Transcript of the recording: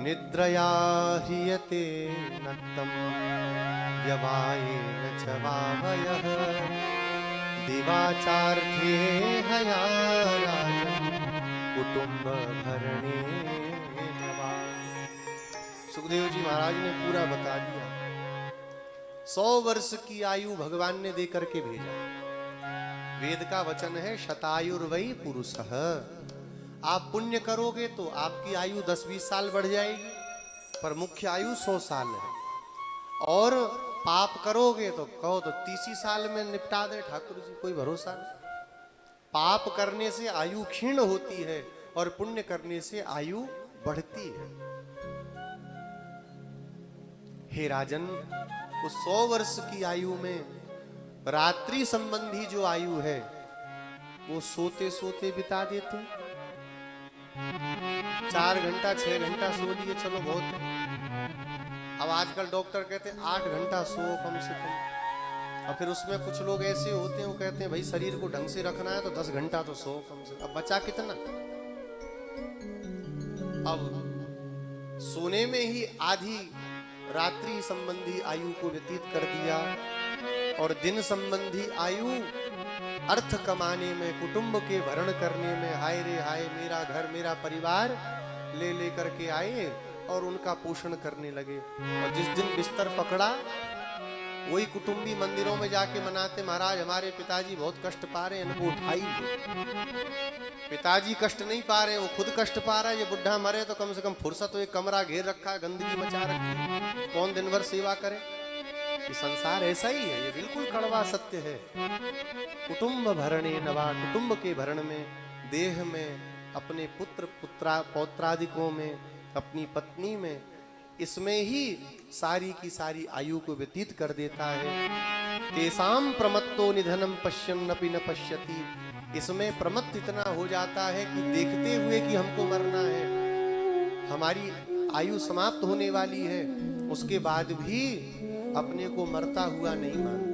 निद्रया ह्रियते नक्तं व्यवायेन च वावयः दिवाचार्थे हया राजन् कुटुंब भरणे नवा। सुखदेव जी महाराज ने पूरा बता दिया। 100 वर्ष की आयु भगवान ने दे करके भेजा। वेद का वचन है शतायुर्वै पुरुषः। आप पुण्य करोगे तो आपकी आयु 10-20 साल बढ़ जाएगी, पर मुख्य आयु 100 साल है। और पाप करोगे तो कहो तो 30 साल में निपटा दे ठाकुर जी, कोई भरोसा नहीं। पाप करने से आयु क्षीण होती है और पुण्य करने से आयु बढ़ती है। हे राजन, उस 100 वर्ष की आयु में रात्रि संबंधी जो आयु है वो सोते सोते बिता देते। 4 घंटा 6 घंटा सो लिए, चलो बहुत है। अब आजकल डॉक्टर कहते हैं 8 घंटा सो कम से कम। और फिर उसमें कुछ लोग ऐसे होते हैं, वो कहते हैं भाई शरीर को ढंग से रखना है तो 10 घंटा तो सो कम से कम। अब बचा कितना? अब सोने में ही आधी रात्रि संबंधी आयु को व्यतीत कर दिया और दिन संबंधी आयु अर्थ कमाने में, कुटुंब के भरण करने में, हाय रे हाय मेरा घर मेरा परिवार ले ले करके आए और उनका पोषण करने लगे। और जिस दिन बिस्तर पकड़ा वही कुटुंबी मंदिरों में जाके मनाते, महाराज हमारे पिताजी बहुत कष्ट पा रहे हैं, इनको उठाइए। पिताजी कष्ट नहीं पा रहे, वो खुद कष्ट पा रहा है। ये बुढ़ा मरे तो कम से कम फुर्सत हो, एक कमरा घेर रखा है, गंदगी मचा रखी, कौन दिन भर सेवा करे? ये संसार ऐसा ही है, ये बिल्कुल कड़वा सत्य है। कुटुंब भरणे नवा, कुटुंब के भरण में, देह में, अपने पुत्र पौत्रादिकों में, अपनी पत्नी में, इसमें ही सारी की सारी आयु को व्यतीत कर देता है। तेसाम प्रमत्तो निधनम पश्यन्नपि न पश्यति। इसमें प्रमत्त इतना हो जाता है कि देखते हुए कि हमको मरना है, हमारी आयु समाप्त होने वाली है, उसके बाद भी अपने को मरता हुआ नहीं मानता।